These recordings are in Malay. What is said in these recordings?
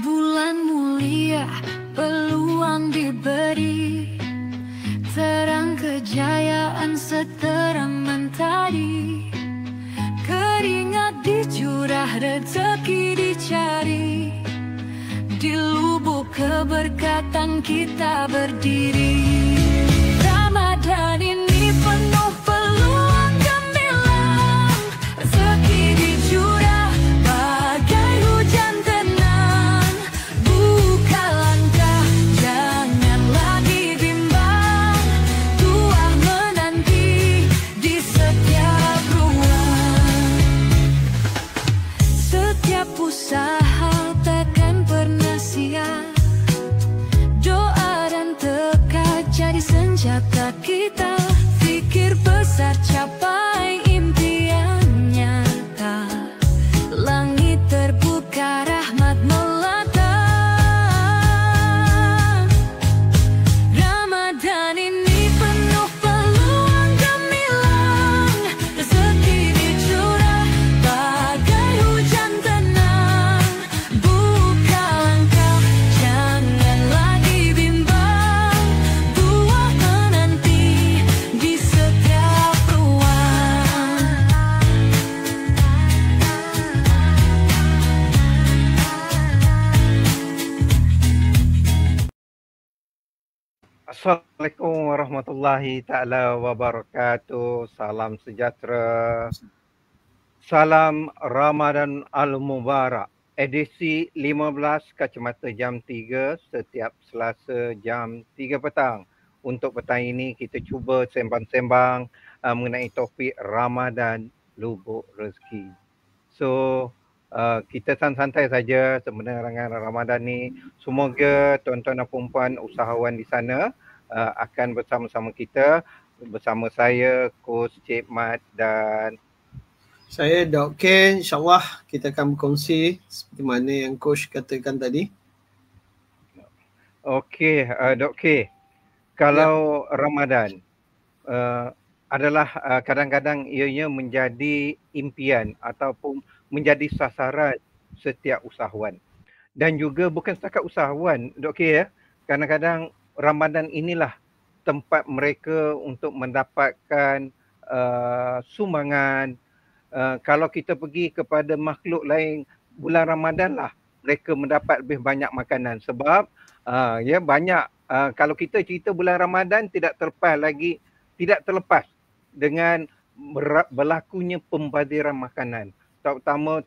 Bulan mulia, peluang diberi, terang kejayaan seterang mentari. Keringat dicurah, rezeki dicari, di lubuk keberkatan kita berdiri. Ramadan ini penuh peluang gemilang, rezeki dicurah bagai hujan tenang. Buka langkah, jangan lagi bimbang, Tuah menanti di setiap ruang. Setiap usaha takkan pernah sia, doa dan tekad jadi senjata kita. Fikir besar, capai impian nyata, langit terbuka, rahmat melata. Ramadan ini penuh peluang gemilang, rezeki dicurah bagai hujan tenang. Buka langkah, jangan lagi bimbang, Tuah menanti di setiap ruang. Assalamualaikum warahmatullahi ta'ala wabarakatuh. Salam sejahtera. Salam Ramadan Al-Mubarak. Edisi 15 Kacamata Jam 3 setiap Selasa jam 3 petang. Untuk petang ini kita cuba sembang-sembang mengenai topik Ramadan Lubuk Rezeki. So kita santai saja sebenarnya Ramadan ni. Semoga tuan-tuan dan puan usahawan di sana akan bersama-sama kita, bersama saya, Coach Cik Mat dan saya Dok Ken. InsyaAllah kita akan berkongsi seperti mana yang Coach katakan tadi. Okey, Dok K. Kalau Ramadan adalah kadang-kadang ianya menjadi impian ataupun menjadi sasaran setiap usahawan. Dan juga bukan setakat usahawan, Dok K ya. Kadang-kadang Ramadan inilah tempat mereka untuk mendapatkan sumbangan. Kalau kita pergi kepada makhluk lain, bulan Ramadan lah mereka mendapat lebih banyak makanan. Sebab ya banyak, kalau kita cerita bulan Ramadan tidak terlepas dengan berlakunya pembadiran makanan. Tak utama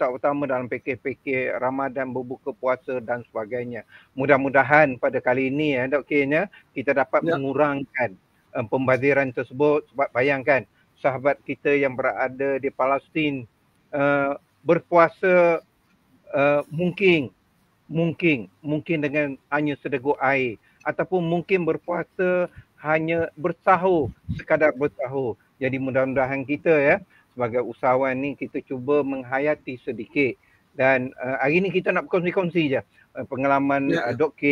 dalam PKPK Ramadan, berbuka puasa dan sebagainya. Mudah-mudahan pada kali ini Dok K, kita dapat mengurangkan pembadiran tersebut. Sebab bayangkan sahabat kita yang berada di Palestin berpuasa mungkin dengan hanya sedeguk air, ataupun mungkin berpuasa hanya bersahur, sekadar bersahur. Jadi mudah-mudahan kita ya sebagai usahawan ni kita cuba menghayati sedikit. Dan hari ni kita nak berkongsi-kongsi je pengalaman Dok K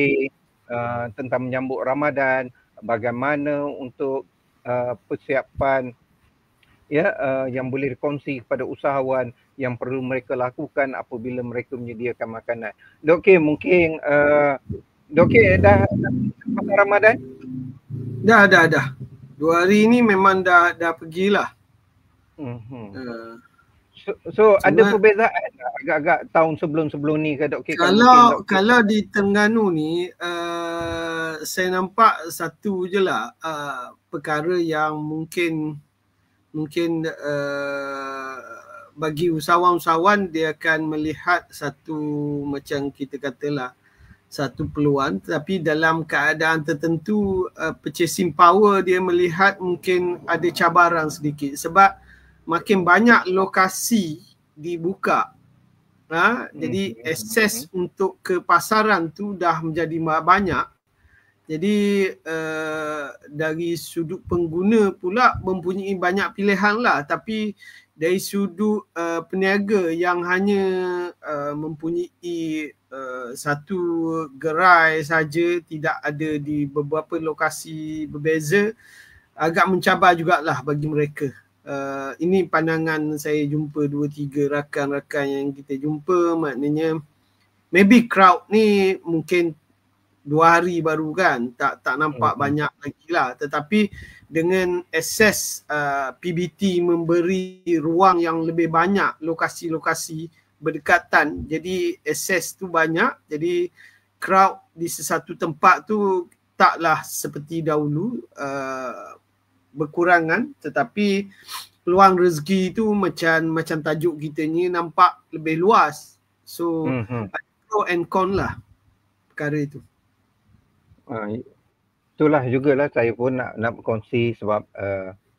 tentang menyambut Ramadan, bagaimana untuk persiapan yang boleh dikongsi kepada usahawan yang perlu mereka lakukan apabila mereka menyediakan makanan. Dok K, mungkin Dok K dah pasal Ramadan? Dah. 2 hari ni memang dah pergilah. So ada perbezaan agak-agak tahun sebelum ni ke Dok K? Kalau di Terengganu ni saya nampak satu je lah perkara yang mungkin bagi usahawan-usahawan dia akan melihat satu macam kita katalah satu peluang, tapi dalam keadaan tertentu purchasing power dia melihat mungkin ada cabaran sedikit sebab makin banyak lokasi dibuka. Jadi akses untuk ke pasaran tu dah menjadi banyak. Jadi dari sudut pengguna pula mempunyai banyak pilihan lah, tapi dari sudut peniaga yang hanya mempunyai satu gerai saja, tidak ada di beberapa lokasi berbeza, agak mencabar jugalah bagi mereka. Ini pandangan saya jumpa 2-3 rakan-rakan yang kita jumpa, maknanya maybe crowd ni mungkin 2 hari baru kan, tak nampak banyak lagi lah. Tetapi dengan akses PBT memberi ruang yang lebih banyak, lokasi-lokasi berdekatan, jadi akses tu banyak, jadi crowd di sesuatu tempat tu taklah seperti dahulu berkurangan, tetapi peluang rezeki tu macam tajuk kita ni nampak lebih luas. So pro and con lah perkara itu. Itulah jugalah saya pun nak berkongsi sebab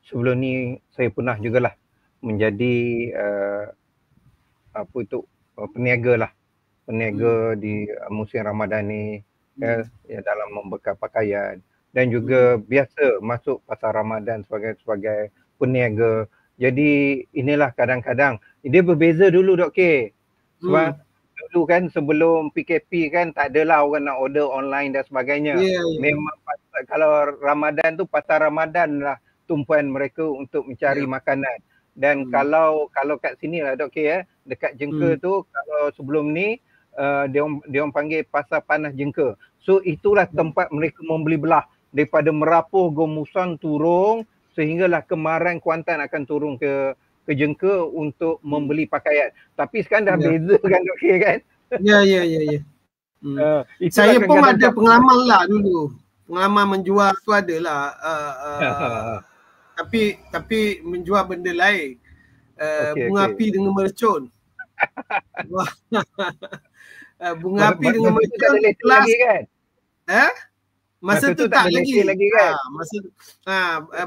sebelum ni saya pernah jugalah menjadi peniaga di musim Ramadan ni, ya, dalam membekal pakaian dan juga biasa masuk pasar Ramadan sebagai peniaga. Jadi inilah kadang-kadang dia berbeza dulu Dok K. Sebab dulu kan sebelum PKP kan tak adalah orang nak order online dan sebagainya. Memang kalau Ramadan tu pasar Ramadan lah tumpuan mereka untuk mencari makanan. Dan kalau kat sini lah Dok K, dekat Jengka tu, kalau sebelum ni dia orang panggil pasar panas Jengka. So itulah tempat mereka membeli belah daripada Merapuh, Gomusan turun sehinggalah Kemaran, Kuantan akan turun ke Jengka untuk membeli pakaian. Tapi sekarang dah beza kan Dok K kan? Ya. Saya pun ada pengalaman lah dulu. Pengalaman menjual tu ada lah. Tapi menjual benda lain. Bunga api dengan mercun. Bunga api dengan mercun plus kan? Masa tu tak lagi kan?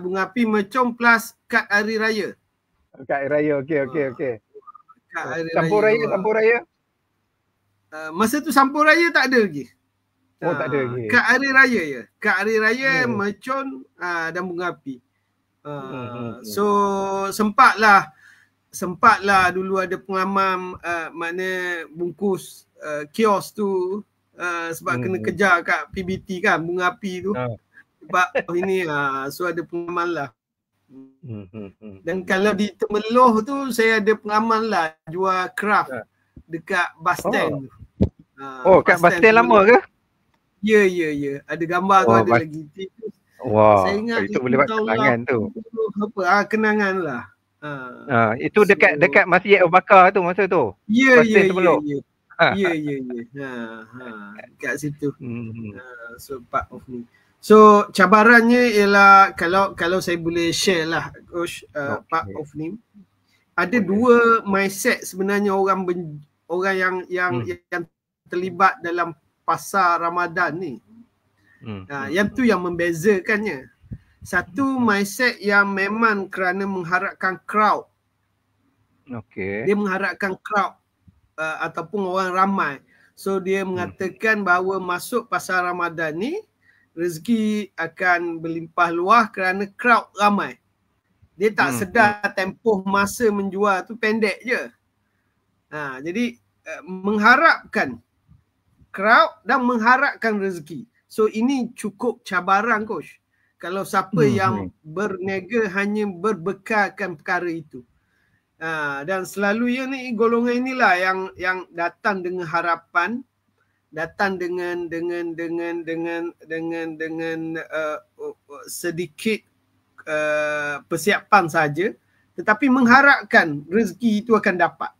Bunga api mercun plus kad hari raya. Kad hari raya, okey. Campur raya? Masa tu sampur raya tak ada lagi. Tak ada lagi. Kad hari raya je. Kad hari raya, mercun dan bunga api. So sempatlah dulu ada pengalaman makna bungkus kios tu sebab kena kejar kat PBT kan, bunga api tu. Sebab ini so ada pengalaman lah. Dan kalau di Temeloh tu saya ada pengalaman lah jual craft dekat bus stand tu. Kat bus stand lama ke? Ya. Ada gambar tu ada lagi. Wah, saya ingat itu boleh buat kenangan tu. Kenangan lah. Itu dekat Masjid Abu Bakar tu masa tu. Ya. Kat situ. So part of me. So cabarannya ialah kalau saya boleh share lah Coach, part of ni. Ada dua mindset sebenarnya orang yang terlibat dalam pasar Ramadan ni. Yang tu yang membezakannya. Satu mindset yang memang kerana mengharapkan crowd. Dia mengharapkan crowd ataupun orang ramai. So dia mengatakan bahawa masuk pasar Ramadan ni rezeki akan berlimpah luah kerana crowd ramai. Dia tak sedar tempoh masa menjual tu pendek je. Jadi mengharapkan crowd dan mengharapkan rezeki. So ini cukup cabaran Coach. Kalau siapa yang berniaga hanya berbekalkan perkara itu. Dan selalunya ni golongan inilah yang datang dengan harapan, datang dengan sedikit persiapan saja, tetapi mengharapkan rezeki itu akan dapat.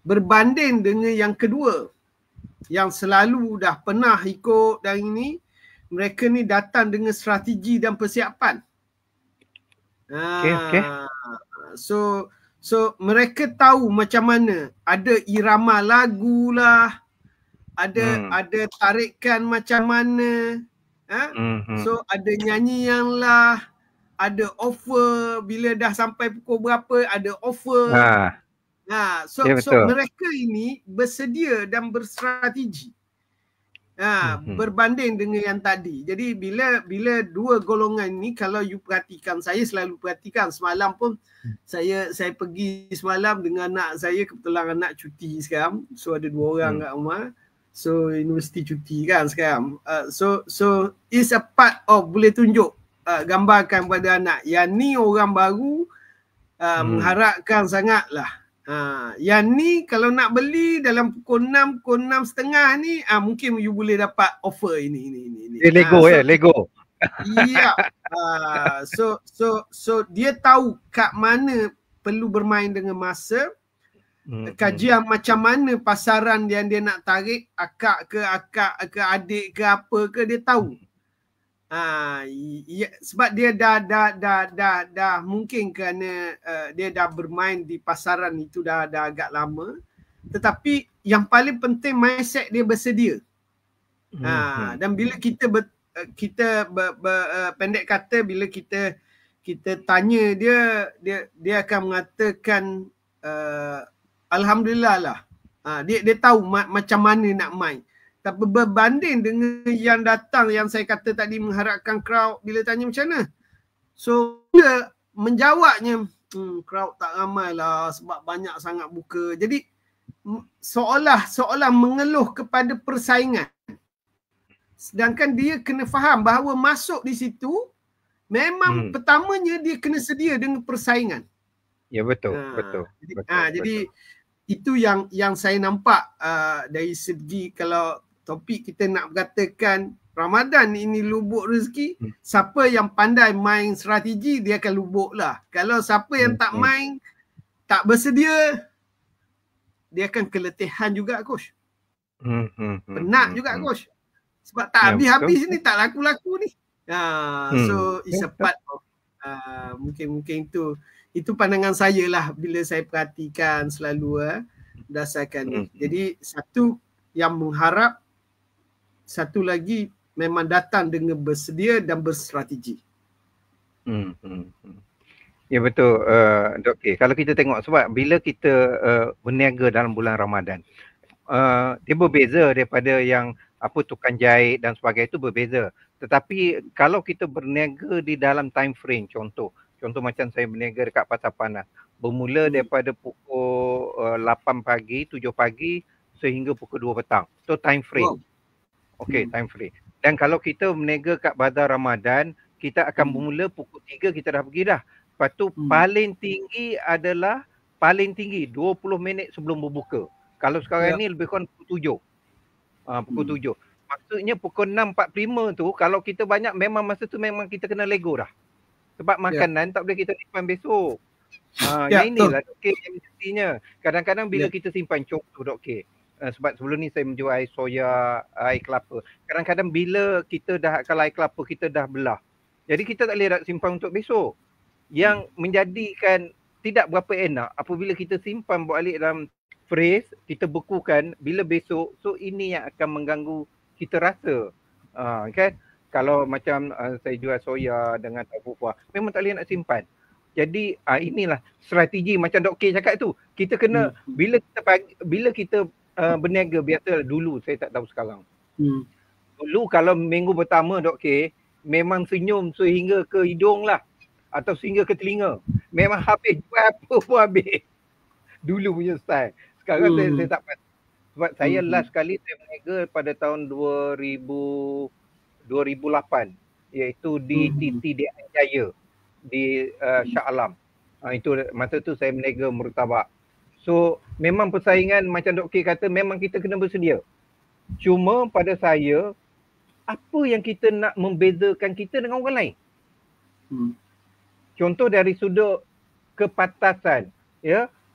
Berbanding dengan yang kedua, yang selalu dah pernah ikut dan ini, mereka ni datang dengan strategi dan persiapan. So mereka tahu macam mana, ada irama lagu lah, ada tarikan macam mana, so ada nyanyian lah, ada offer bila dah sampai pukul berapa ada offer. So mereka ini bersedia dan berstrategi. Berbanding dengan yang tadi. Jadi bila dua golongan ni, kalau you perhatikan, saya selalu perhatikan. Semalam pun saya pergi semalam dengan anak saya, kebetulan anak cuti sekarang. So ada 2 orang kat rumah. So universiti cuti kan sekarang. So it's a part of, boleh tunjuk, gambarkan pada anak yang ni orang baru, mengharapkan sangatlah Yang ni kalau nak beli dalam pukul 6, pukul 6.30 ni mungkin you boleh dapat offer ini. Lego Lego. Ya. So dia tahu kat mana perlu bermain dengan masa. Kajian macam mana pasaran dia nak tarik, akak ke adik ke apa ke, dia tahu. Sebab dia dah mungkin kerana dia dah bermain di pasaran itu dah agak lama. Tetapi yang paling penting mindset dia bersedia. Dan bila kita pendek kata, bila kita tanya dia akan mengatakan alhamdulillah lah. Dia tahu macam mana nak main. Tapi berbanding dengan yang datang, yang saya kata tadi mengharapkan crowd, bila tanya macam mana, so dia menjawabnya crowd tak ramai lah sebab banyak sangat buka. Jadi seolah mengeluh kepada persaingan. Sedangkan dia kena faham bahawa masuk di situ memang pertamanya dia kena sedia dengan persaingan. Ya betul. Jadi itu yang saya nampak dari segi, kalau topik kita nak berkatakan Ramadan ini lubuk rezeki, siapa yang pandai main strategi dia akan lubuk lah. Kalau siapa yang tak main, tak bersedia, dia akan keletihan juga, Coach. Penat juga, Coach. Sebab tak habis-habis ni, tak laku-laku ni. So it's a part of mungkin itu pandangan saya lah bila saya perhatikan selalu berdasarkan ni. Jadi satu yang mengharap, satu lagi memang datang dengan bersedia dan berstrategi. Ya betul, Dok K. Kalau kita tengok, sebab bila kita berniaga dalam bulan Ramadan, dia berbeza daripada yang tukang jahit dan sebagainya, itu berbeza. Tetapi kalau kita berniaga di dalam time frame, contoh macam saya berniaga dekat Pasar Panas, bermula daripada pukul 8 pagi, 7 pagi sehingga pukul 2 petang. So time frame. Okey, time frame. Dan kalau kita berniaga kat Bazar Ramadan, kita akan bermula pukul 3 kita dah pergi dah. Lepas tu paling tinggi 20 minit sebelum berbuka. Kalau sekarang ni lebih kurang pukul 7. Pukul 7. Maksudnya pukul 6.45 tu kalau kita banyak, memang masa tu memang kita kena lego dah. Sebab makanan tak boleh kita simpan besok. Yang inilah Dok K yang mestinya. Kadang-kadang bila kita simpan, contoh Dok K, sebab sebelum ni saya menjual air soya, air kelapa. Kadang-kadang bila kita kalau air kelapa kita dah belah, jadi kita tak boleh nak simpan untuk besok. Yang menjadikan tidak berapa enak apabila kita simpan balik dalam freeze, kita bekukan bila besok, so ini yang akan mengganggu kita rasa. Kan? Kalau macam saya jual soya dengan tahu buah, memang tak boleh nak simpan. Jadi inilah strategi macam Dok K cakap tu. Kita kena bila kita berniaga, biasa dulu, saya tak tahu sekarang. Dulu kalau minggu pertama Dok K, memang senyum sehingga ke hidung lah, atau sehingga ke telinga. Memang habis, jual apa pun habis. Dulu punya style. Sekarang saya tak pasti. Sebab saya last kali saya berniaga pada tahun 2008, iaitu di TTDN Jaya di Shah Alam. Itu masa tu saya berniaga murtabak. So memang persaingan macam Dok K kata, memang kita kena bersedia. Cuma pada saya, apa yang kita nak membezakan kita dengan orang lain? Contoh dari sudut kepatasan,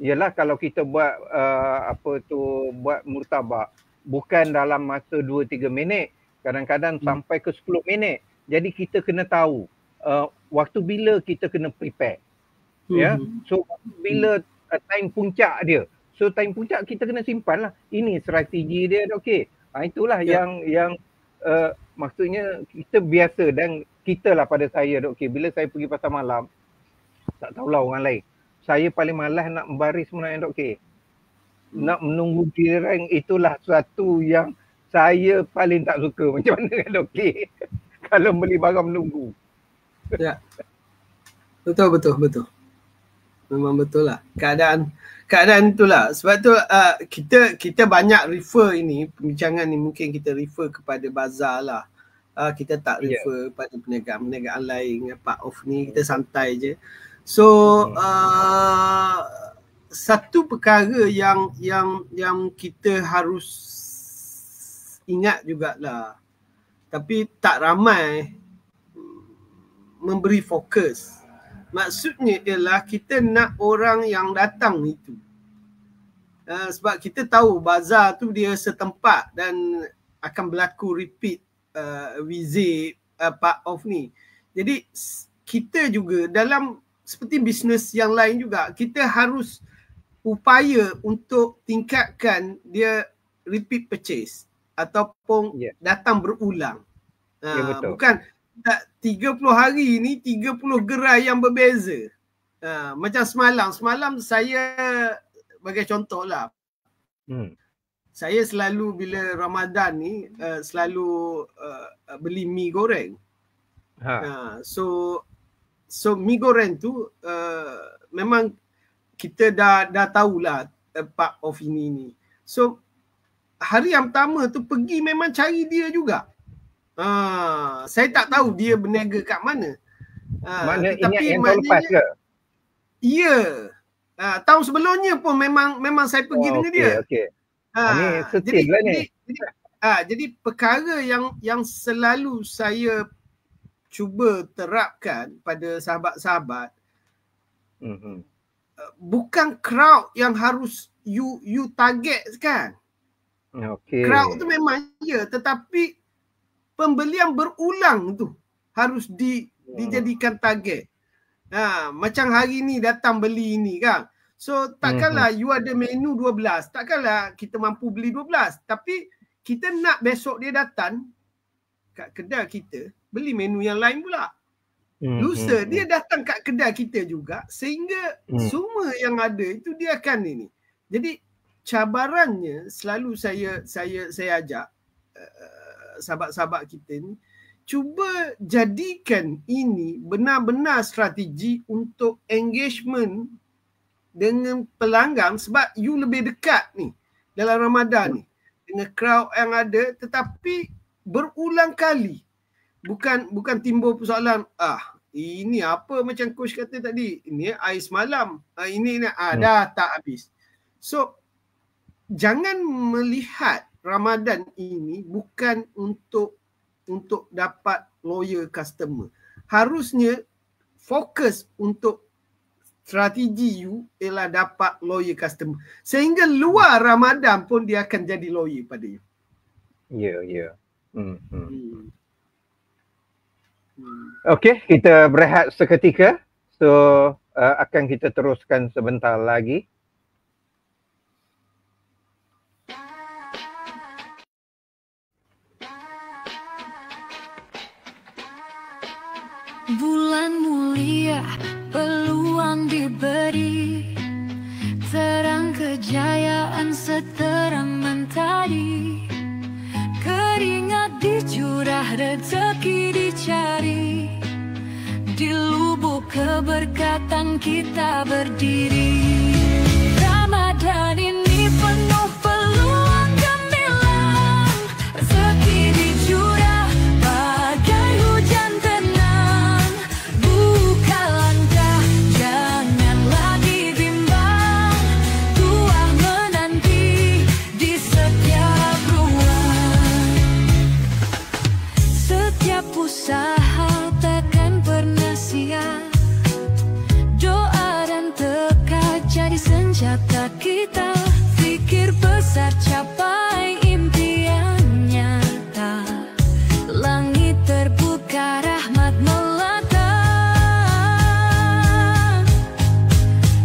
ialah kalau kita buat buat murtabak, bukan dalam masa 2-3 minit, kadang-kadang sampai ke 10 minit. Jadi kita kena tahu waktu bila kita kena prepare. So bila time puncak dia. So time puncak kita kena simpan lah. Ini strategi dia, okey. Itulah yang maksudnya kita biasa, dan kita lah pada saya, okey, bila saya pergi pasar malam, tak tahulah orang lain, saya paling malas nak membaris sebenarnya, Dok K. Nak menunggu giliran, itulah suatu yang saya paling tak suka. Macam mana kan Dok K? Kalau beli barang menunggu. Ya. Betul. Memang betul lah. Keadaan itulah. Sebab tu kita banyak refer ini, perbincangan ni mungkin kita refer kepada bazar lah. Kita tak refer pada perniagaan lain. Part of ni kita santai je. So satu perkara yang kita harus ingat jugalah, tapi tak ramai memberi fokus. Maksudnya ialah kita nak orang yang datang itu. Sebab kita tahu bazar tu dia setempat dan akan berlaku repeat visit part of ni. Jadi kita juga dalam seperti bisnes yang lain juga, kita harus upaya untuk tingkatkan dia repeat purchase ataupun datang berulang. Betul. Bukan tak 30 hari ni 30 gerai yang berbeza. Macam semalam saya bagi contoh lah. Saya selalu bila Ramadan ni selalu beli mi goreng. So mi goreng tu memang kita dah tahulah part of ini ni. So hari yang pertama tu pergi memang cari dia juga. Saya tak tahu dia berniaga kat mana. Mana ingat yang tahun lepas ke? Ya. Tahun sebelumnya pun memang saya pergi dengan dia. Okey. Ni setil lah ni. Jadi perkara yang selalu saya cuba terapkan pada sahabat-sahabat, bukan crowd yang harus you target kan. Crowd tu memang tetapi pembelian berulang tu harus dijadikan target. Macam hari ni datang beli ni kan. So takkanlah you ada menu 12, takkanlah kita mampu beli 12. Tapi kita nak besok dia datang kat kedai kita beli menu yang lain pula. Lusa dia datang kat kedai kita juga sehingga semua yang ada itu dia akan ini. Jadi cabarannya selalu saya ajak sahabat-sahabat kita ni, cuba jadikan ini benar-benar strategi untuk engagement dengan pelanggan, sebab you lebih dekat ni dalam Ramadan ni dengan crowd yang ada, tetapi berulang kali. Bukan timbul persoalan ini apa macam coach kata tadi, ini air semalam, ini dah tak habis. So jangan melihat Ramadan ini bukan untuk dapat loyal customer. Harusnya fokus untuk strategi you ialah dapat loyal customer. Sehingga luar Ramadan pun dia akan jadi loyal pada you. Ya. Okey, kita berehat seketika. So akan kita teruskan sebentar lagi. Bulan mulia, peluang diberi, terang kejayaan seterang mentari, keringat dicurah, rezeki dicari, di lubuk keberkatan kita berdiri. Ramadan ini penuh peluang gemilang, rezeki dicurah bagai hujan tenang. Buka langkah, jangan lagi bimbang, Tuah menanti di setiap ruang. Setiap usaha takkan pernah sia, doa dan tekad jadi senjata kita, fikir besar capai impian nyata, langit terbuka rahmat melata.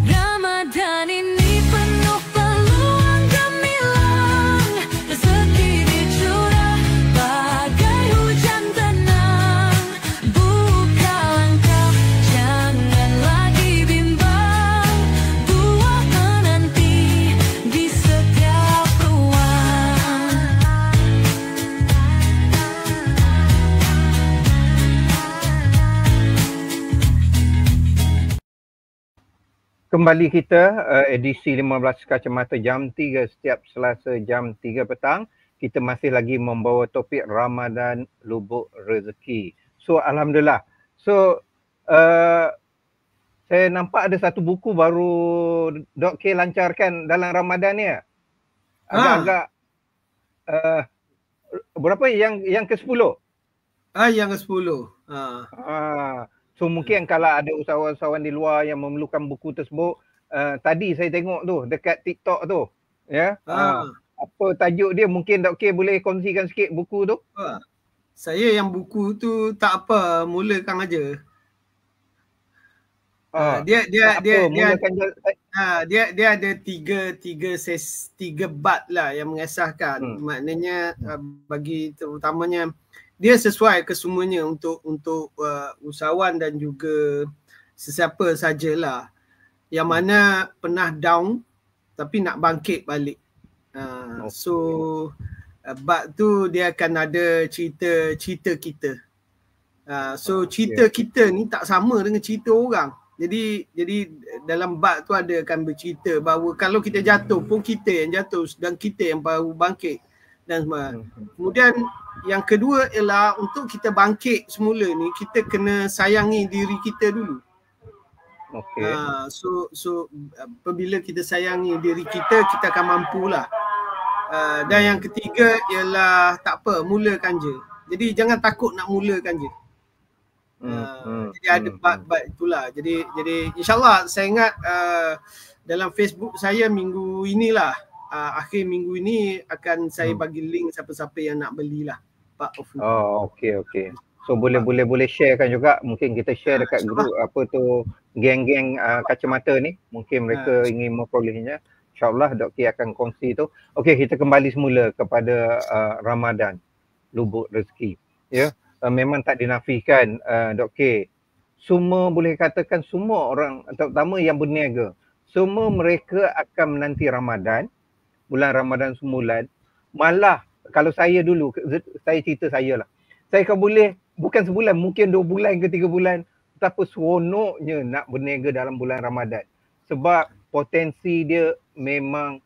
Ramadan ini penuh peluang gemilang, rezeki dicurah bagai hujan tenang. Buka langkah, jangan lagi bimbang, Tuah menanti di setiap ruang. Kembali kita edisi 15 Kacamata jam 3 setiap Selasa jam 3 petang. Kita masih lagi membawa topik Ramadan Lubuk Rezeki. So alhamdulillah. So Saya nampak ada satu buku baru Dok K lancarkan dalam Ramadan ni. Agak-agak berapa yang ke-10? Yang ke-10. So mungkin kalau ada usahawan-usahawan di luar yang memerlukan buku tersebut, tadi saya tengok tu dekat TikTok tu. Ya. Apa tajuk dia, mungkin Dok K boleh kongsikan sikit buku tu? Saya yang buku tu tak apa, mulakan aja. Dia ada tiga bab lah yang mengesahkan. Maknanya bagi terutamanya dia sesuai kesemuanya untuk usahawan dan juga sesiapa sajalah yang mana pernah down tapi nak bangkit balik. So bab tu dia akan ada cerita kita. So cerita kita ni tak sama dengan cerita orang. Jadi dalam bab tu ada akan bercerita bahawa kalau kita jatuh pun kita yang jatuh dan kita yang baru bangkit dan semua. Kemudian yang kedua ialah untuk kita bangkit semula ni kita kena sayangi diri kita dulu. So apabila kita sayangi diri kita akan mampulah. Dan yang ketiga ialah tak apa, mulakan je. Jadi jangan takut nak mulakan je. Jadi ada bab-bab itulah. Jadi insyaAllah saya ingat dalam Facebook saya minggu inilah, akhir minggu ini akan saya bagi link siapa-siapa yang nak belilah. Okey. So boleh sharekan juga, mungkin kita share dekat grup apa tu geng-geng kacamata ni, mungkin mereka ingin memperolehnya. InsyaAllah Dok K akan kongsi tu. Okey, kita kembali semula kepada Ramadan, lubuk rezeki. Ya. Memang tak dinafikan Dok K. Semua boleh katakan semua orang, terutama yang berniaga, semua mereka akan menanti Ramadan, bulan Ramadan sebulan. Malah kalau saya dulu, saya cerita saya lah. Saya kalau boleh bukan sebulan, mungkin 2 bulan ke 3 bulan, betapa seronoknya nak berniaga dalam bulan Ramadan. Sebab potensi dia memang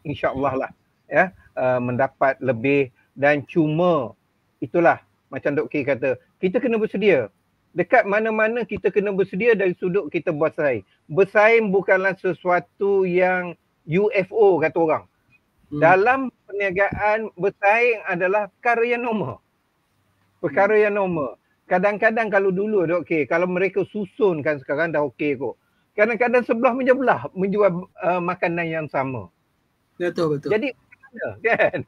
insya-Allah lah ya, mendapat lebih. Dan cuma itulah macam Dok K kata, kita kena bersedia. Dekat mana-mana kita kena bersedia dari sudut kita bersaing. Bersaing bukanlah sesuatu yang UFO kata orang. Dalam perniagaan, bersaing adalah perkara yang normal. Perkara yang normal. Kadang-kadang kalau dulu Dok K, kalau mereka susunkan sekarang dah okey kot. Kadang-kadang sebelah meja belah menjual makanan yang sama. Betul. Jadi kan?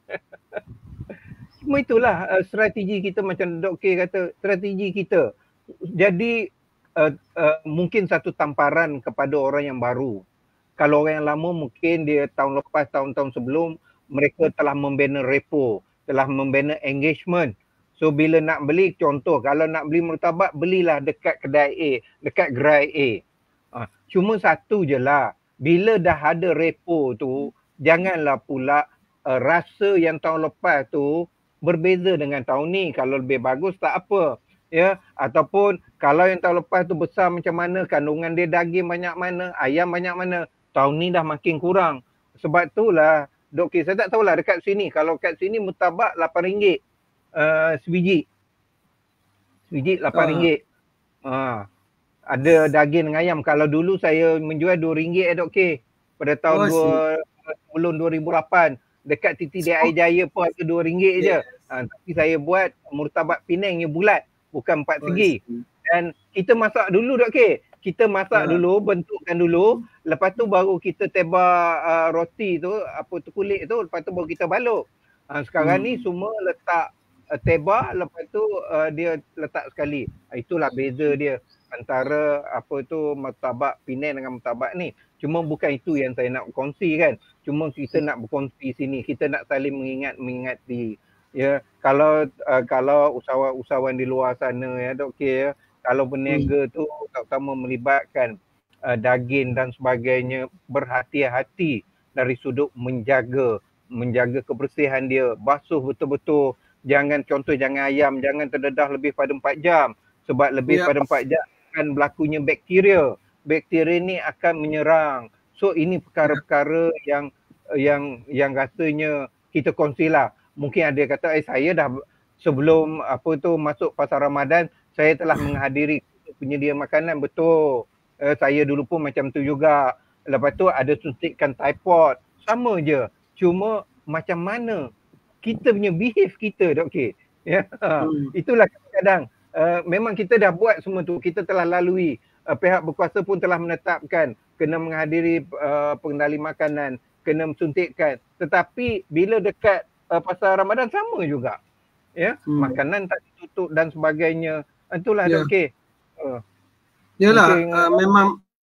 Cuma itulah strategi kita, macam Dok K kata, strategi kita. Jadi mungkin satu tamparan kepada orang yang baru. Kalau orang yang lama mungkin dia tahun lepas, tahun-tahun sebelum mereka telah membina repo, telah membina engagement. So bila nak beli, contoh kalau nak beli murtabak, belilah dekat kedai A, dekat gerai A. Cuma satu je lah, bila dah ada repo tu, janganlah pula rasa yang tahun lepas tu berbeza dengan tahun ni. Kalau lebih bagus tak apa. Ya, ataupun kalau yang tahun lepas tu besar macam mana, kandungan dia daging banyak mana, ayam banyak mana, tahun ni dah makin kurang. Sebab itulah Dok K, saya tak tahulah dekat sini, kalau kat sini murtabak RM8 sebiji. Sebiji RM8. Ada daging dengan ayam. Kalau dulu saya menjual RM2 Dok K. Pada tahun sebelum 2008. Dekat TTDI Jaya pun ada RM2 je. Tapi saya buat murtabak Penang yang bulat, bukan 4 segi. Dan kita masak dulu Dok K. Kita masak dulu, bentukkan dulu, lepas tu baru kita tebak roti tu, apa tu kulit tu, lepas tu baru kita balut. Sekarang ni semua letak tebak, lepas tu dia letak sekali. Itulah beza dia antara apa tu murtabak Penang dengan murtabak ni. Cuma bukan itu yang saya nak kongsi kan. Cuma kita nak berkongsi sini, kita nak saling mengingati. Ya, kalau usahawan-usahawan di luar sana ya Dok K ya, kalau berniaga tu terutama melibatkan daging dan sebagainya, berhati-hati dari sudut menjaga kebersihan dia, basuh betul-betul. Jangan ayam, jangan terdedah lebih pada 4 jam. Sebab lebih pada 4 jam akan berlakunya bakteria. Bakteria ni akan menyerang. So ini perkara-perkara yang rasanya kita kongsilah. Mungkin ada kata saya dah sebelum masuk pasar Ramadan, saya telah menghadiri penyedia makanan. Betul. Saya dulu pun macam tu juga. Lepas tu ada suntikan typhoid. Sama je. Cuma macam mana kita punya behave kita, Dok K. Ya. Itulah kadang-kadang memang kita dah buat semua tu. Kita telah lalui. Pihak berkuasa pun telah menetapkan kena menghadiri pengendali makanan, kena suntikkan. Tetapi bila dekat pasal Ramadan sama juga. Ya, makanan tak ditutup dan sebagainya. Itulah Dok K. Yalah,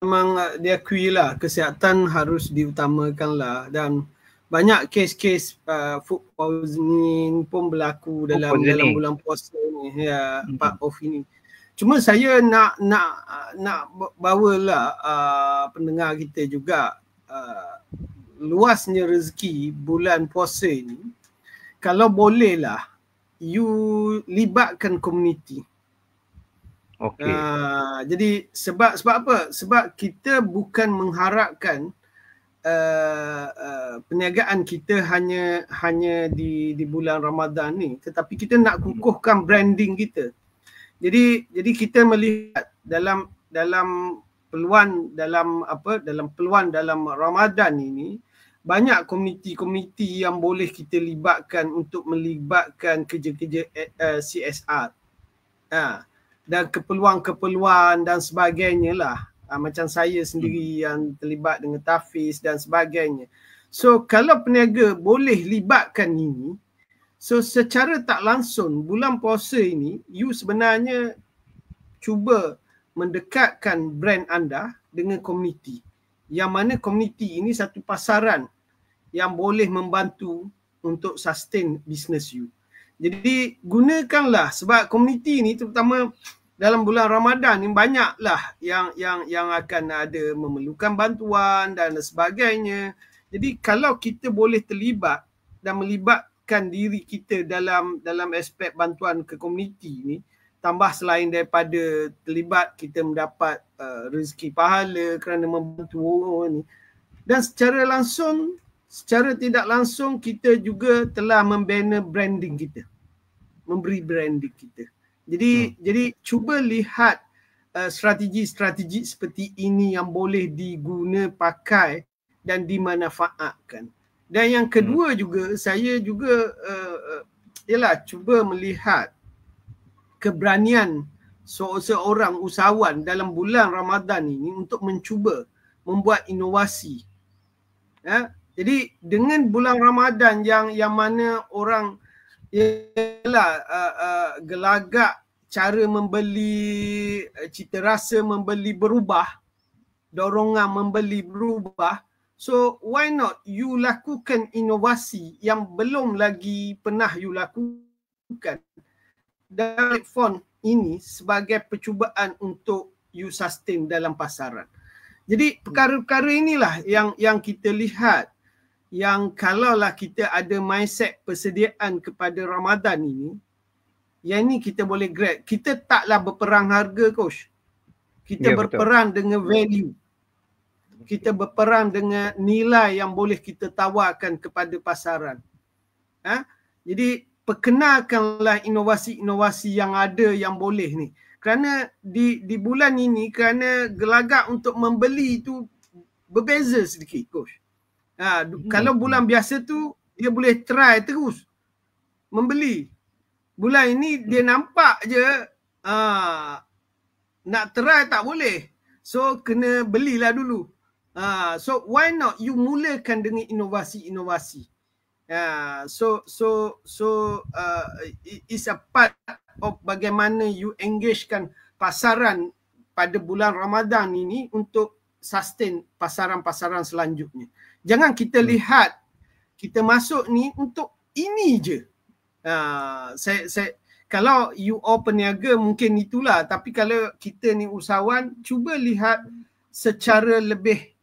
memang diakui lah kesihatan harus diutamakan lah, dan banyak kes-kes food poisoning pun berlaku dalam bulan puasa ni, ya, part of ini. Cuma saya nak bawalah pendengar kita juga luasnya rezeki bulan puasa ini, kalau bolehlah you libatkan komuniti. Okey. Jadi sebab apa? Sebab kita bukan mengharapkan perniagaan kita hanya di bulan Ramadan ni, tetapi kita nak kukuhkan branding kita. Jadi kita melihat dalam peluang dalam Ramadan ini, banyak komuniti-komuniti yang boleh kita libatkan untuk melibatkan kerja-kerja CSR. Dan keperluan-keperluan dan sebagainya lah. Macam saya sendiri yang terlibat dengan tahfiz dan sebagainya. So kalau peniaga boleh libatkan ini, so secara tak langsung bulan puasa ini, you sebenarnya cuba mendekatkan brand anda dengan komuniti. Yang mana komuniti ini satu pasaran yang boleh membantu untuk sustain business you. Jadi gunakanlah, sebab komuniti ni terutama dalam bulan Ramadan ni banyaklah yang akan ada memerlukan bantuan dan sebagainya. Jadi kalau kita boleh terlibat dan melibatkan diri kita dalam aspek bantuan ke komuniti ni, tambah selain daripada terlibat kita mendapat rezeki pahala kerana membantu orang ni, dan secara tidak langsung kita juga telah membina branding kita, memberi branding kita. Jadi cuba lihat strategi-strategi seperti ini yang boleh diguna pakai dan dimanfaatkan. Dan yang kedua juga, saya juga cuba melihat keberanian seorang usahawan dalam bulan Ramadan ini untuk mencuba membuat inovasi. Jadi dengan bulan Ramadan yang mana orang gelagak cara membeli, cita rasa membeli berubah, dorongan membeli berubah. So why not you lakukan inovasi yang belum lagi pernah you lakukan dan platform ini sebagai percubaan untuk you sustain dalam pasaran. Jadi perkara-perkara inilah yang kita lihat, yang kalaulah kita ada mindset persediaan kepada Ramadan ini, yang ini kita boleh grab. Kita taklah berperang harga, Coach. Kita berperang dengan value. Kita berperang dengan nilai yang boleh kita tawarkan kepada pasaran. Jadi perkenalkanlah inovasi-inovasi yang ada yang boleh ni. Kerana di bulan ini, kerana gelagak untuk membeli itu berbeza sedikit, Coach. Kalau bulan biasa tu dia boleh try terus membeli. Bulan ini dia nampak je, nak try tak boleh. So kena belilah dulu. So why not you mulakan dengan inovasi-inovasi. It's a part of bagaimana you engagekan pasaran pada bulan Ramadan ini untuk sustain pasaran-pasaran selanjutnya. Jangan kita lihat kita masuk ni untuk ini je. Kalau you all peniaga mungkin itulah, tapi kalau kita ni usahawan, cuba lihat secara lebih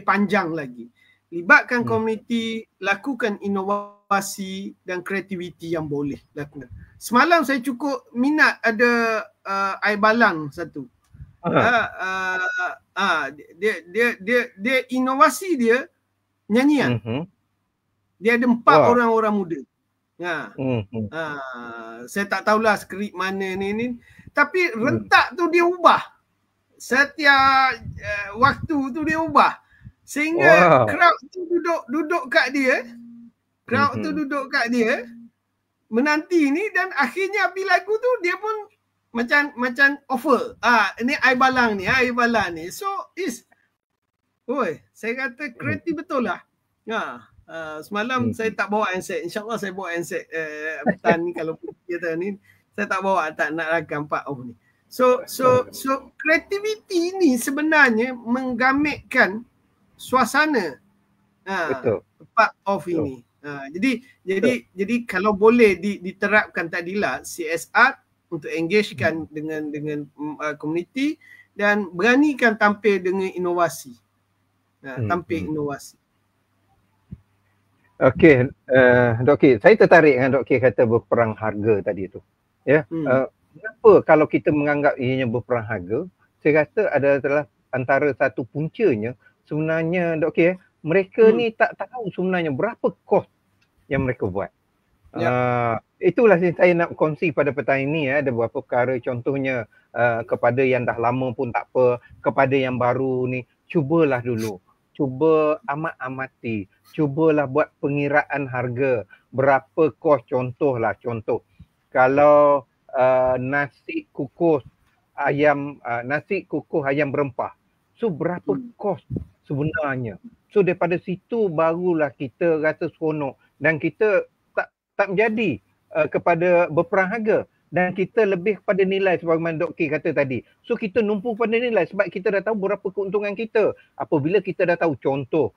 panjang lagi. Libatkan komuniti, lakukan inovasi dan kreativiti yang boleh lakukan. Semalam saya cukup minat ada air balang satu. Dia inovasi dia nyanyian. Dia ada 4 orang-orang muda. Saya tak tahulah skrip mana ni. Tapi rentak tu dia ubah. setiap waktu tu dia ubah. Sehingga Wow. crowd tu duduk kat dia. Crowd tu duduk kat dia menanti ni, dan akhirnya habis lagu tu dia pun macam offer. Ni I balang ni, I balang ni. So saya kata kreatif betul lah. Semalam saya tak bawa handset. InsyaAllah saya bawa handset Tan ni kalau kita ni. Saya tak bawa, tak nak rakam Pak Auf ni. So kreativiti ni sebenarnya menggamikkan suasana Betul. Pak Auf ini. Jadi kalau boleh diterapkan tadilah CSR untuk engagekan dengan komuniti dan beranikan tampil dengan inovasi. Tampil inovasi. Okey, Dok K, saya tertarik dengan Dok K kata berperang harga tadi tu. Ya. Kenapa kalau kita menganggap ianya berperang harga? Saya rasa adalah antara satu puncanya sebenarnya Dok K, mereka ni tak tahu sebenarnya berapa kos yang mereka buat. Itulah saya nak kongsi pada petang ini. Ada beberapa perkara, contohnya kepada yang dah lama pun tak apa, kepada yang baru ni, cubalah dulu. Cuba amat-amati, cubalah buat pengiraan harga berapa kos. Contoh kalau nasi kukus ayam berempah, so berapa kos sebenarnya. So daripada situ barulah kita rasa seronok dan kita tak menjadi kepada berperang harga, dan kita lebih kepada nilai sebagaimana Dok K kata tadi. So kita numpu pada nilai sebab kita dah tahu berapa keuntungan kita. Apabila kita dah tahu, contoh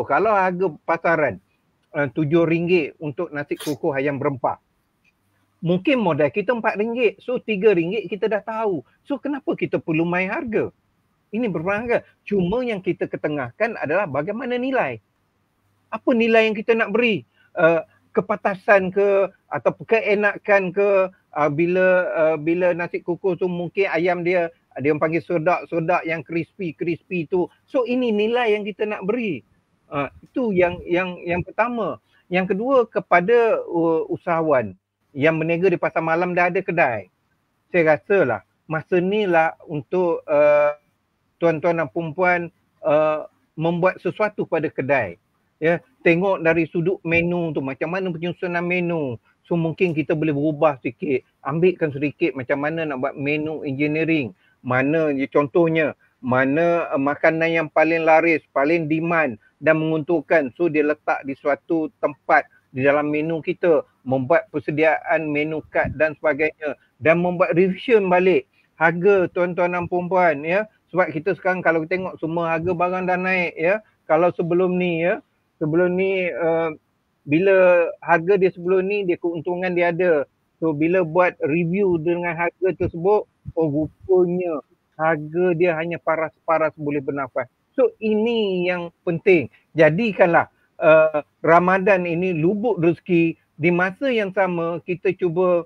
kalau harga pasaran RM7 untuk nasi kukuh ayam berempah, mungkin modal kita RM4, so RM3 kita dah tahu. So kenapa kita perlu main harga? Ini berperang harga. Cuma yang kita ketengahkan adalah bagaimana nilai. Apa nilai yang kita nak beri? Kepatasan ke atau keenakan ke? Bila nasi kukus tu mungkin ayam dia panggil sodak yang crispy tu. So ini nilai yang kita nak beri. Itu yang pertama. Yang kedua, kepada usahawan yang berniaga di pasar malam dah ada kedai. Saya rasalah masa ni lah untuk tuan-tuan dan puan-puan membuat sesuatu pada kedai. Ya, tengok dari sudut menu tu macam mana penyusunan menu. So mungkin kita boleh berubah sikit, ambilkan sedikit macam mana nak buat menu engineering. Mana contohnya, mana makanan yang paling laris, paling demand dan menguntungkan. So dia letak di suatu tempat di dalam menu kita, membuat persediaan menu kad dan sebagainya, dan membuat revision balik harga tuan-tuan dan puan-puan, ya. Sebab kita sekarang kalau kita tengok semua harga barang dah naik, ya. Kalau sebelum ni bila harga dia sebelum ni, dia keuntungan dia ada. So bila buat review dengan harga tersebut, rupanya harga dia hanya paras-paras boleh bernafas. So ini yang penting. Jadikanlah Ramadan ini lubuk rezeki. Di masa yang sama kita cuba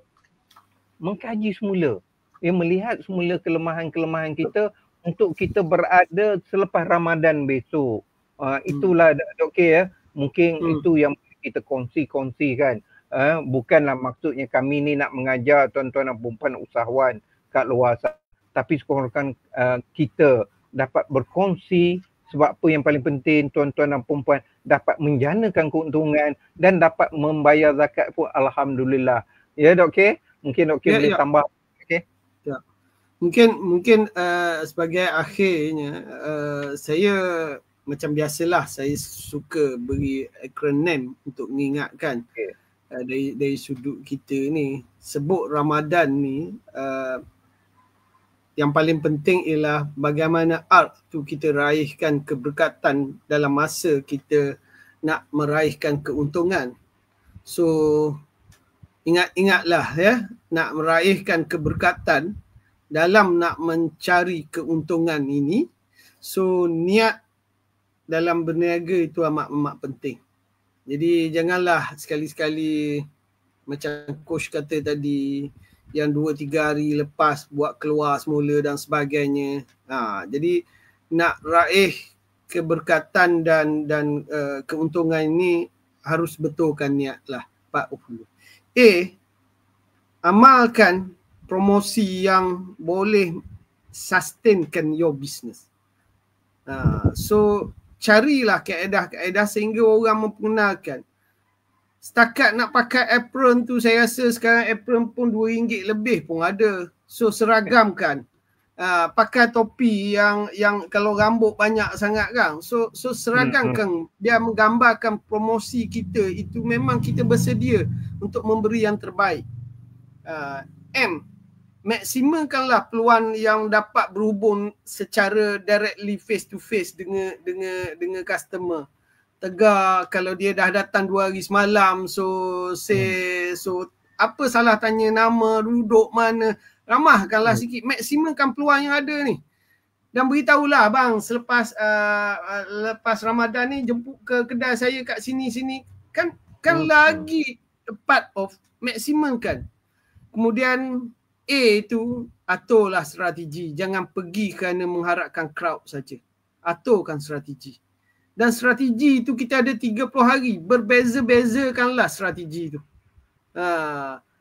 mengkaji semula, melihat semula kelemahan-kelemahan kita untuk kita berada selepas Ramadan besok. Itulah Dok K, ya. Mungkin itu yang kita kongsi-kongsikan. Bukanlah maksudnya kami ni nak mengajar tuan-tuan dan puan-puan usahawan kat luar sana, tapi sekurang-kurangnya kita dapat berkongsi, sebab apa yang paling penting tuan-tuan dan puan-puan dapat menjanakan keuntungan dan dapat membayar zakat pun alhamdulillah. Ya Dok K, mungkin Dok K boleh tambah. Okay? Ya. Mungkin sebagai akhirnya saya macam biasalah, saya suka beri akronim untuk mengingatkan dari sudut kita ni. Sebut Ramadan ni, yang paling penting ialah bagaimana art tu kita raihkan keberkatan dalam masa kita nak meraihkan keuntungan. So ingatlah ya, nak meraihkan keberkatan dalam nak mencari keuntungan ini. So niat dalam berniaga itu amat penting. Jadi janganlah sekali-sekali macam coach kata tadi, yang 2-3 hari lepas buat keluar semula dan sebagainya. Jadi nak raih keberkatan dan keuntungan ini harus betulkan niat lah Pak Ufulu. Amalkan promosi yang boleh sustainkan your business. So carilah kaedah-kaedah sehingga orang memperkenalkan. Setakat nak pakai apron tu, saya rasa sekarang apron pun RM2 lebih pun ada. So seragamkan. Pakai topi yang kalau rambut banyak sangat kan. So seragamkan. Dia menggambarkan promosi kita itu memang kita bersedia untuk memberi yang terbaik. M, maksimalkanlah peluang yang dapat berhubung secara directly face to face dengan customer. Tegar kalau dia dah datang 2 hari semalam, so apa salah tanya nama, duduk mana, ramahkanlah sikit, maksimalkan peluang yang ada ni. Dan beritahulah bang, lepas Ramadan ni jemput ke kedai saya kat sini kan lagi part of maksimalkan. Kemudian A tu aturlah strategi, jangan pergi kerana mengharapkan crowd saja. Aturkan strategi. Dan strategi itu kita ada 30 hari. Berbeza-bezakanlah strategi itu.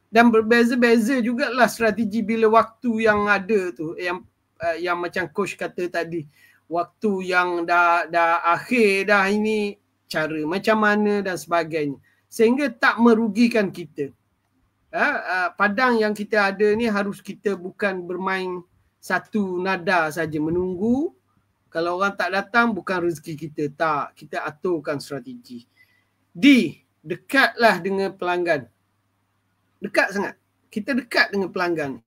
Dan berbeza-beza jugalah strategi bila waktu yang ada tu. Yang macam coach kata tadi. Waktu yang dah akhir dah ini. Cara macam mana dan sebagainya. Sehingga tak merugikan kita. Padang yang kita ada ni harus kita bukan bermain satu nada saja. Menunggu. Kalau orang tak datang bukan rezeki kita. Tak, kita aturkan strategi. D, dekatlah dengan pelanggan. Dekat sangat. Kita dekat dengan pelanggan.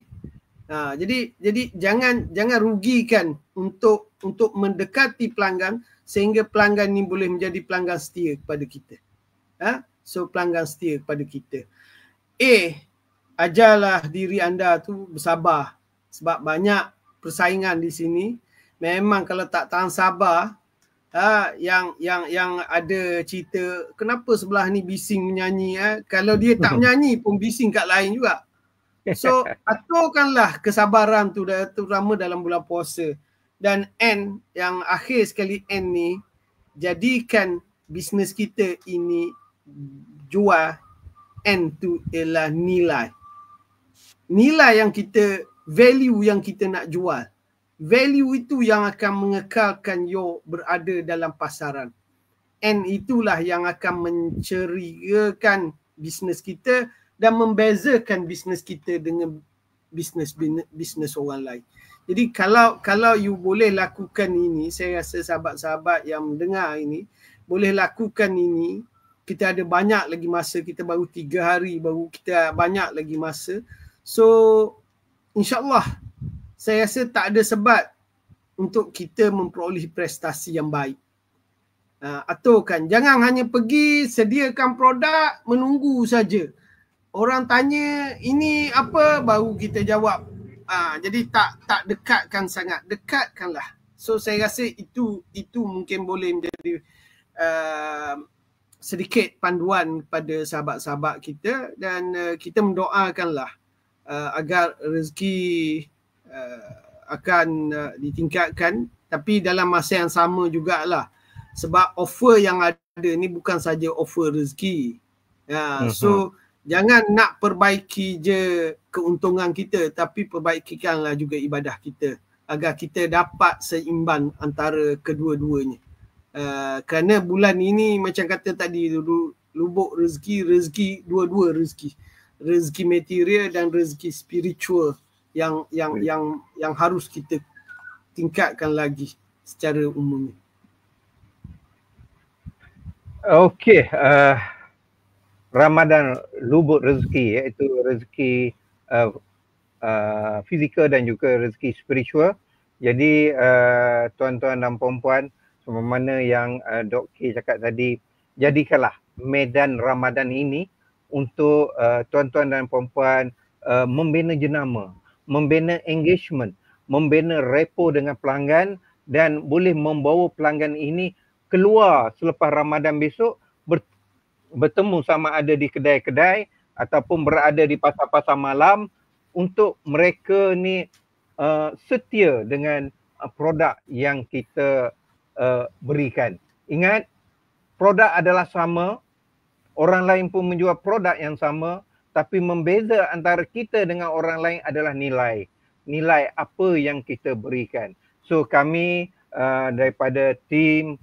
Jadi jangan rugikan untuk mendekati pelanggan sehingga pelanggan ni boleh menjadi pelanggan setia kepada kita. So pelanggan setia kepada kita. A, ajarlah diri anda tu bersabar sebab banyak persaingan di sini. Memang kalau tak tahan sabar, yang ada cerita kenapa sebelah ni bising menyanyi, kalau dia tak menyanyi pun bising kat lain juga. So aturkanlah kesabaran tu, terutama dalam bulan puasa. Dan N, yang akhir sekali N ni, jadikan bisnes kita ini jual. N tu ialah nilai. Nilai yang kita, value yang kita nak jual. Value itu yang akan mengekalkan you berada dalam pasaran. And itulah yang akan menceriakan bisnes kita dan membezakan bisnes kita dengan bisnes orang lain. Jadi kalau you boleh lakukan ini, saya rasa sahabat-sahabat yang mendengar ini boleh lakukan ini. Kita ada banyak lagi masa, kita baru 3 hari, baru kita banyak lagi masa. So insyaAllah saya rasa tak ada sebab untuk kita memperoleh prestasi yang baik. Aturkan. Jangan hanya pergi sediakan produk, menunggu saja. Orang tanya ini apa, baru kita jawab. Jadi tak dekatkan sangat. Dekatkanlah. So saya rasa itu mungkin boleh menjadi sedikit panduan kepada sahabat-sahabat kita. Dan kita mendoakanlah agar rezeki akan ditingkatkan, tapi dalam masa yang sama jugalah, sebab offer yang ada ni bukan saja offer rezeki. So jangan nak perbaiki je keuntungan kita, tapi perbaikikanlah juga ibadah kita agar kita dapat seimbang antara kedua-duanya. Kerana bulan ini macam kata tadi, lubuk rezeki dua-dua rezeki. Rezeki material dan rezeki spiritual yang harus kita tingkatkan lagi secara umumnya. Okey, Ramadan lubuk rezeki, iaitu rezeki fizikal dan juga rezeki spiritual. Jadi tuan-tuan dan puan-puan, semua mana yang Dok K cakap tadi, jadikanlah medan Ramadan ini untuk tuan-tuan dan puan-puan membina jenama, membina engagement, membina repo dengan pelanggan dan boleh membawa pelanggan ini keluar selepas Ramadan besok bertemu sama ada di kedai-kedai ataupun berada di pasar-pasar malam untuk mereka ni setia dengan produk yang kita berikan. Ingat, produk adalah sama, orang lain pun menjual produk yang sama, tapi membeza antara kita dengan orang lain adalah nilai. nilai apa yang kita berikan. So kami daripada tim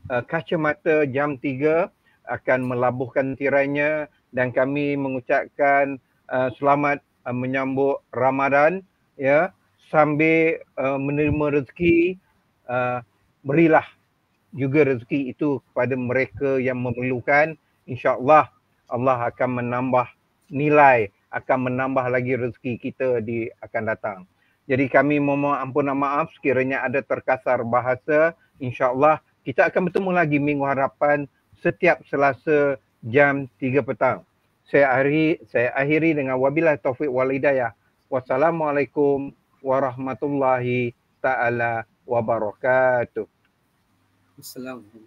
Kacamata Jam 3 akan melabuhkan tirainya dan kami mengucapkan selamat menyambut Ramadan, ya, sambil menerima rezeki, berilah juga rezeki itu kepada mereka yang memerlukan. InsyaAllah Allah akan menambah nilai, akan menambah lagi rezeki kita di akan datang. Jadi kami memohon ampunan maaf sekiranya ada terkasar bahasa. InsyaAllah kita akan bertemu lagi minggu hadapan setiap Selasa jam 3 petang. Saya akhiri dengan wabillahi taufiq wal hidayah. Wassalamualaikum warahmatullahi taala wabarakatuh. Assalamualaikum.